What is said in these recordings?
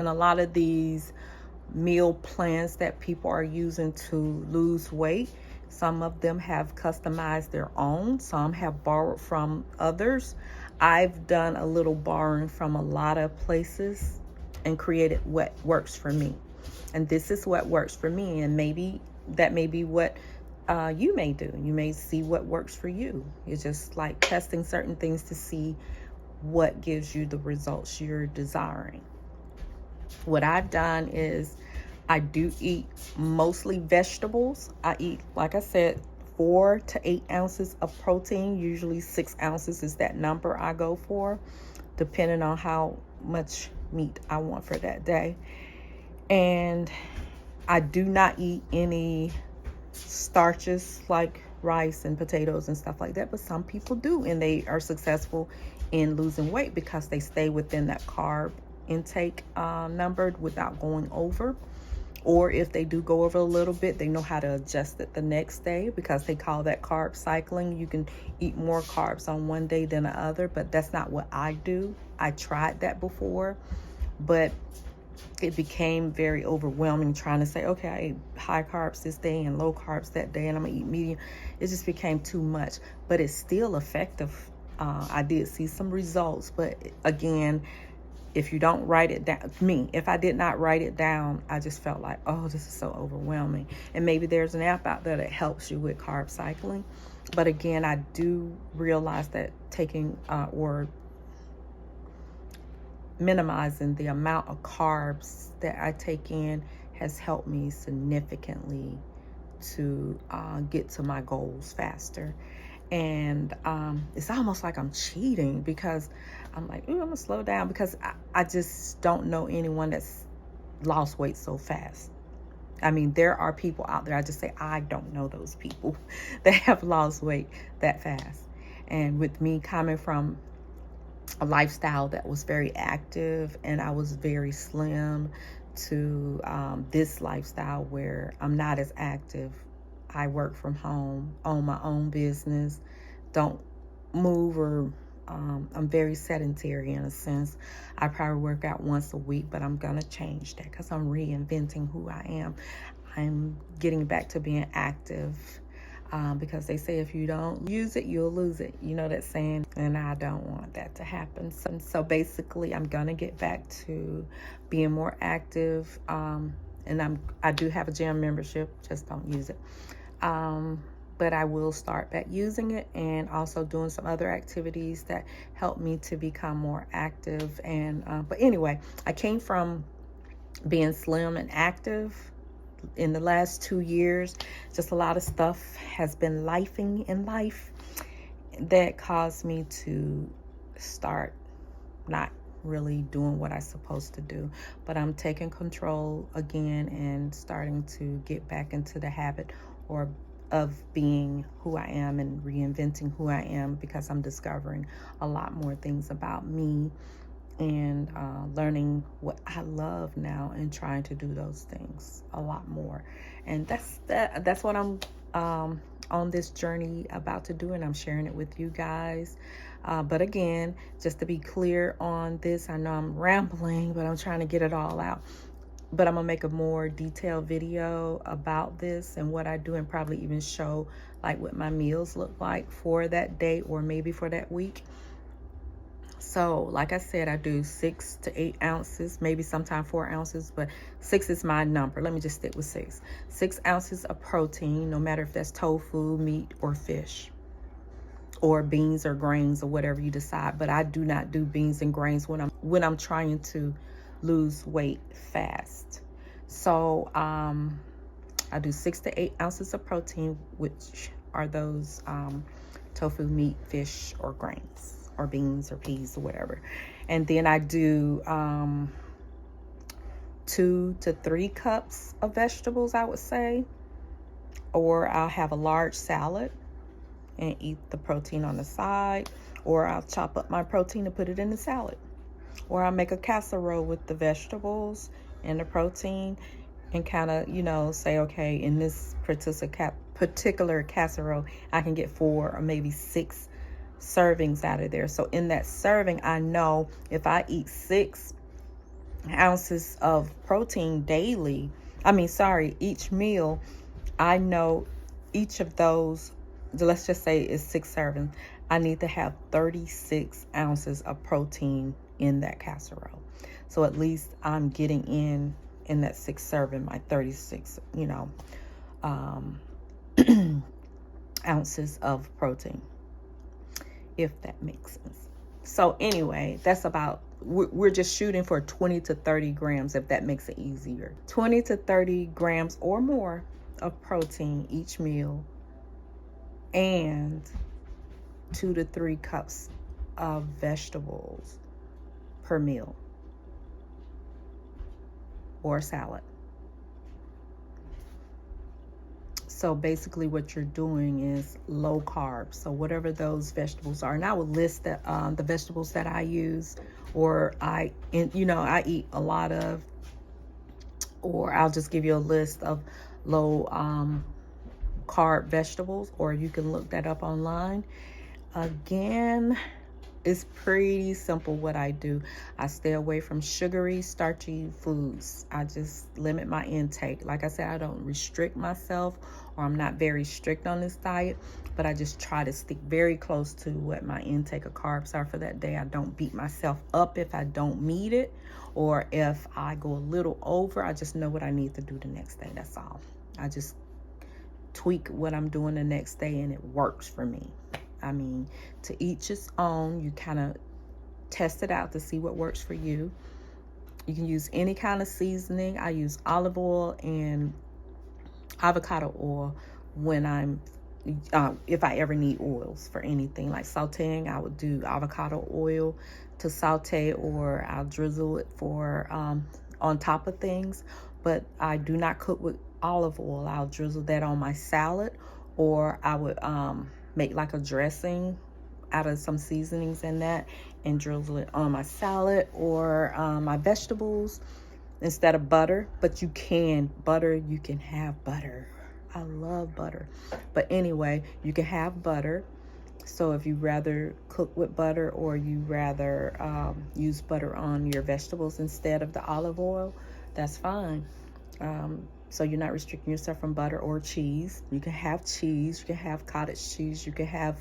And a lot of these meal plans that people are using to lose weight, some of them have customized their own, some have borrowed from others. I've done a little borrowing from a lot of places and created what works for me. And this is what works for me, and maybe that may be what you may do. You may see what works for you. It's just like testing certain things to see what gives you the results you're desiring. What I've done is I do eat mostly vegetables. I eat, like I said, 4 to 8 ounces of protein. Usually 6 ounces is that number I go for, depending on how much meat I want for that day. And I do not eat any starches like rice and potatoes and stuff like that, but some people do, and they are successful in losing weight because they stay within that carb intake number without going over. Or if they do go over a little bit, they know how to adjust it the next day, because they call that carb cycling. You can eat more carbs on one day than the other, but that's not what I do. I tried that before, but it became very overwhelming trying to say, okay, I ate high carbs this day and low carbs that day, and I'm gonna eat medium. It just became too much, but it's still effective. I did see some results, but again, if you don't write it down, if I did not write it down, I just felt like, oh, this is so overwhelming. And maybe there's an app out there that helps you with carb cycling. But again, I do realize that taking or minimizing the amount of carbs that I take in has helped me significantly to get to my goals faster. And it's almost like I'm cheating, because I'm like, ooh, I'm gonna slow down, because I just don't know anyone that's lost weight so fast. I mean, there are people out there, I just say I don't know those people that have lost weight that fast. And with me coming from a lifestyle that was very active and I was very slim, to this lifestyle where I'm not as active. I work from home, own my own business, don't move, or I'm very sedentary in a sense. I probably work out once a week, but I'm gonna change that because I'm reinventing who I am. I'm getting back to being active, because they say if you don't use it, you'll lose it. You know that saying, and I don't want that to happen. So basically, I'm gonna get back to being more active, and I do have a gym membership, just don't use it. But I will start back using it, and also doing some other activities that help me to become more active. And but anyway, I came from being slim and active. In the last 2 years, just a lot of stuff has been lifing in life that caused me to start not really doing what I'm supposed to do. But I'm taking control again and starting to get back into the habit of being who I am and reinventing who I am, because I'm discovering a lot more things about me, and learning what I love now and trying to do those things a lot more. And that's what I'm on this journey about to do, and I'm sharing it with you guys. But again, just to be clear on this, I know I'm rambling, but I'm trying to get it all out. But I'm gonna make a more detailed video about this and what I do, and probably even show like what my meals look like for that day or maybe for that week. So like I said, I do 6 to 8 ounces, maybe sometimes 4 ounces, but 6 is my number. Let me just stick with 6. 6 ounces of protein, no matter if that's tofu, meat, or fish, or beans or grains, or whatever you decide. But I do not do beans and grains when I'm trying to lose weight fast. So I do 6 to 8 ounces of protein, which are those tofu, meat, fish, or grains, or beans or peas or whatever. And then I do 2 to 3 cups of vegetables, I would say. Or I'll have a large salad and eat the protein on the side. Or I'll chop up my protein and put it in the salad. Or I'll make a casserole with the vegetables and the protein, and kind of, say, okay, in this particular casserole, I can get 4 or maybe 6 servings out of there. So in that serving, I know if I eat 6, ounces of protein daily. Each meal, I know each of those, let's just say is 6 servings, I need to have 36 ounces of protein in that casserole. So at least I'm getting in that 6 serving, my 36, ounces of protein, if that makes sense. So anyway, that's about, we're just shooting for 20 to 30 grams, if that makes it easier. 20 to 30 grams or more of protein each meal, and 2 to 3 cups of vegetables per meal or salad. So basically what you're doing is low carb. So whatever those vegetables are, and I would list the vegetables that I use, or I eat a lot of, or I'll just give you a list of low carb vegetables, or you can look that up online. Again, it's pretty simple what I do. I stay away from sugary, starchy foods. I just limit my intake. Like I said, I don't restrict myself, or I'm not very strict on this diet, but I just try to stick very close to what my intake of carbs are for that day. I don't beat myself up if I don't meet it, or if I go a little over. I just know what I need to do the next day. That's all. I just tweak what I'm doing the next day, and it works for me. To each his own. You kind of test it out to see what works for you. You can use any kind of seasoning. I use olive oil and avocado oil when I'm, if I ever need oils for anything like sauteing. I would do avocado oil to saute, or I'll drizzle it for on top of things. But I do not cook with olive oil. I'll drizzle that on my salad, or I would make like a dressing out of some seasonings in that and drizzle it on my salad or my vegetables instead of butter. But you can have butter. I love butter. But anyway, you can have butter. So if you rather cook with butter, or you rather use butter on your vegetables instead of the olive oil, that's fine. So you're not restricting yourself from butter or cheese. You can have cheese. You can have cottage cheese. You can have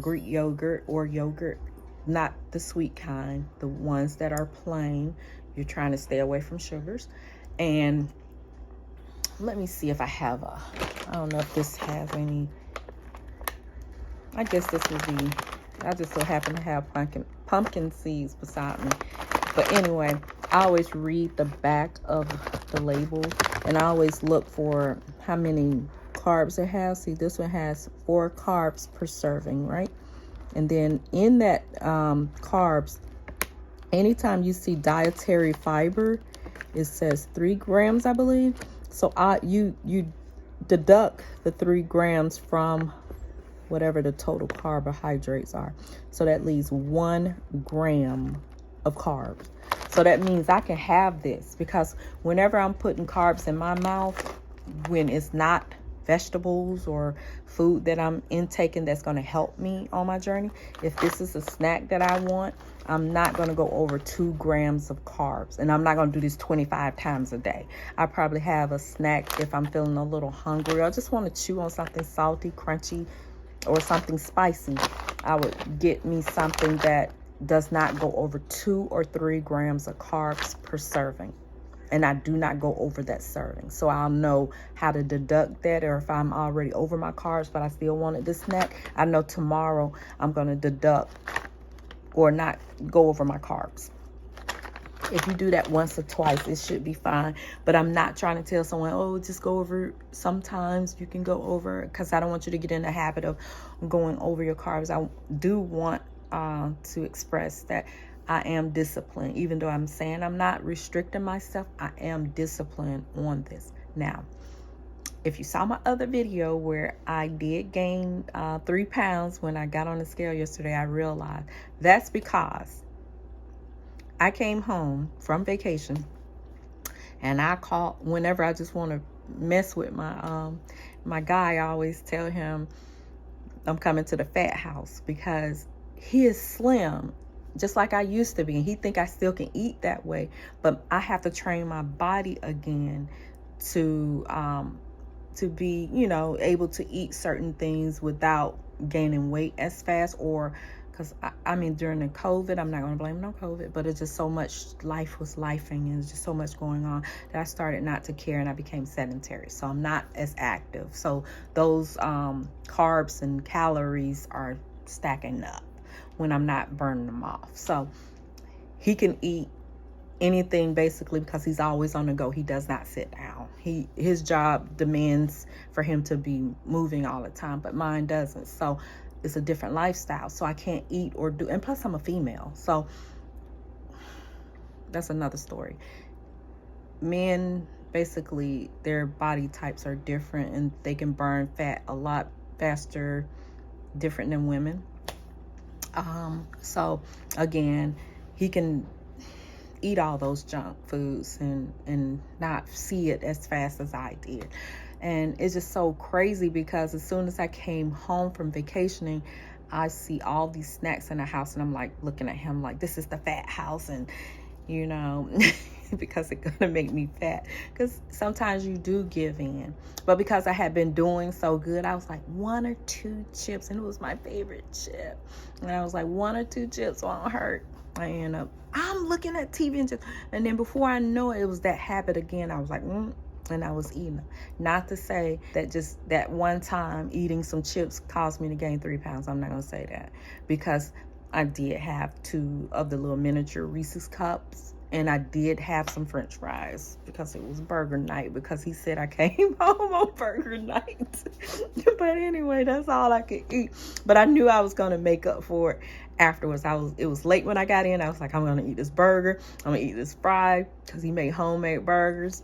Greek yogurt, or yogurt, not the sweet kind, the ones that are plain. You're trying to stay away from sugars. And let me see if I have I don't know if this has any. I guess this would be, I just so happen to have pumpkin seeds beside me. But anyway, I always read the back of the label, and I always look for how many carbs it has. See, this one has 4 carbs per serving, right? And then in that carbs, anytime you see dietary fiber, it says 3 grams, I believe. So you deduct the 3 grams from whatever the total carbohydrates are. So that leaves 1 gram of carbs. So that means I can have this, because whenever I'm putting carbs in my mouth, when it's not vegetables or food that I'm intaking that's going to help me on my journey, if this is a snack that I want, I'm not going to go over 2 grams of carbs. And I'm not going to do this 25 times a day. I probably have a snack if I'm feeling a little hungry, or just want to chew on something salty, crunchy, or something spicy. I would get me something that does not go over 2 or 3 grams of carbs per serving. And I do not go over that serving. So I'll know how to deduct that, or if I'm already over my carbs but I still wanted this snack, I know tomorrow I'm going to deduct or not go over my carbs. If you do that once or twice, it should be fine. But I'm not trying to tell someone, oh, just go over. Sometimes you can go over, because I don't want you to get in the habit of going over your carbs. I do want to express that I am disciplined. Even though I'm saying I'm not restricting myself, I am disciplined on this. Now, if you saw my other video where I did gain 3 pounds when I got on the scale yesterday, I realized that's because I came home from vacation, and I call whenever I just want to mess with my guy. I always tell him I'm coming to the fat house, because he is slim. just like I used to be. And he think I still can eat that way, but I have to train my body again to be, you know, able to eat certain things without gaining weight as fast. Or because I mean, during the COVID, I'm not going to blame no COVID, but it's just so much, life was lifing, and it's just so much going on that I started not to care, and I became sedentary. So I'm not as active. So those carbs and calories are stacking up when I'm not burning them off. So he can eat anything basically because he's always on the go. He does not sit down. His job demands for him to be moving all the time, but mine doesn't. So it's a different lifestyle. So I can't eat or do, and plus I'm a female. So that's another story. Men, basically, their body types are different, and they can burn fat a lot faster, different than women. So again, he can eat all those junk foods and not see it as fast as I did. And it's just so crazy because as soon as I came home from vacationing, I see all these snacks in the house, and I'm like looking at him like, this is the fat house, and you know, because it's gonna make me fat. Because sometimes you do give in, but because I had been doing so good, I was like 1 or 2 chips, and it was my favorite chip, and I was like 1 or 2 chips won't hurt. I end up, I'm looking at TV and then before I know it, it was that habit again. I was like, and I was eating them. Not to say that just that one time eating some chips caused me to gain 3 pounds. I'm not going to say that, because I did have 2 of the little miniature Reese's cups, and I did have some French fries because it was burger night, because he said I came home on burger night. But anyway, that's all I could eat. But I knew I was going to make up for it afterwards. It was late when I got in. I was like, I'm going to eat this burger. I'm going to eat this fry, because he made homemade burgers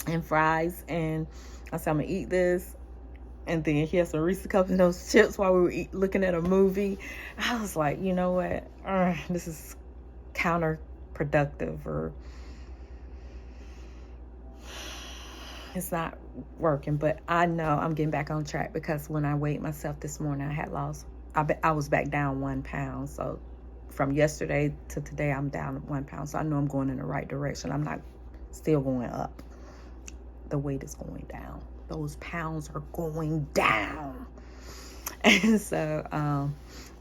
and fries. And I said, I'm going to eat this. And then he had some Reese's cups and those chips while we were looking at a movie. I was like, you know what? This is counterproductive, or it's not working. But I know I'm getting back on track, because when I weighed myself this morning, I was back down 1 pound. So from yesterday to today, I'm down 1 pound. So I know I'm going in the right direction. I'm not still going up. The weight is going down. Those pounds are going down. And so,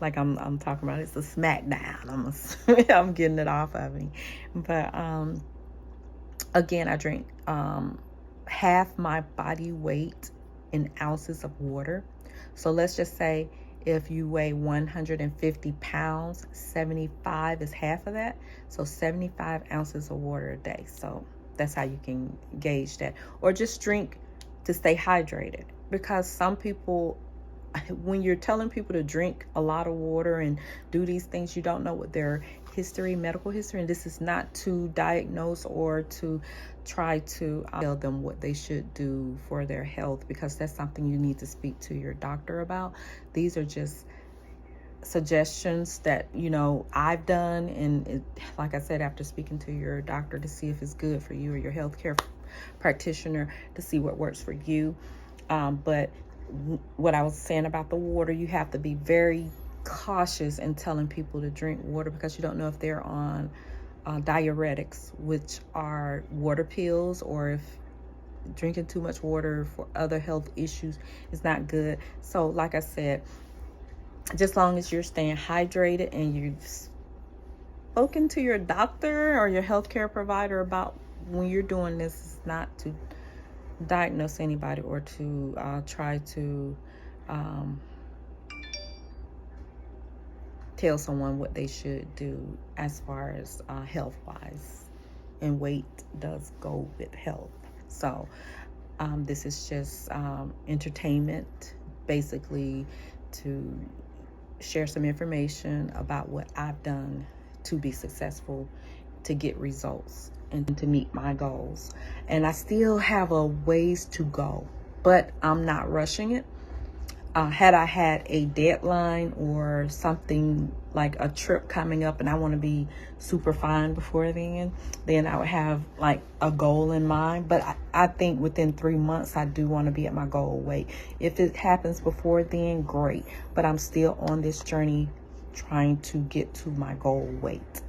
like I'm talking about, it's a smackdown. I'm getting it off of me. But again, I drink half my body weight in ounces of water. So let's just say if you weigh 150 pounds, 75 is half of that. So 75 ounces of water a day. So that's how you can gauge that. Or just drink to stay hydrated. Because some people, when you're telling people to drink a lot of water and do these things, you don't know what their medical history, and this is not to diagnose or to try to tell them what they should do for their health, because that's something you need to speak to your doctor about. These are just suggestions that, you know, I've done, and like I said, after speaking to your doctor to see if it's good for you, or your healthcare practitioner to see what works for you. But what I was saying about the water, you have to be very cautious in telling people to drink water, because you don't know if they're on diuretics, which are water pills, or if drinking too much water for other health issues is not good. So like I said, just as long as you're staying hydrated and you've spoken to your doctor or your healthcare provider about when you're doing this, is not to diagnose anybody or to try to tell someone what they should do as far as health-wise. And weight does go with health. So this is just entertainment, basically, to share some information about what I've done to be successful, to get results, and to meet my goals. And I still have a ways to go, but I'm not rushing it. Had I had a deadline or something like a trip coming up and I want to be super fine before then I would have like a goal in mind. But I think within 3 months, I do want to be at my goal weight. If it happens before then, great. But I'm still on this journey trying to get to my goal weight.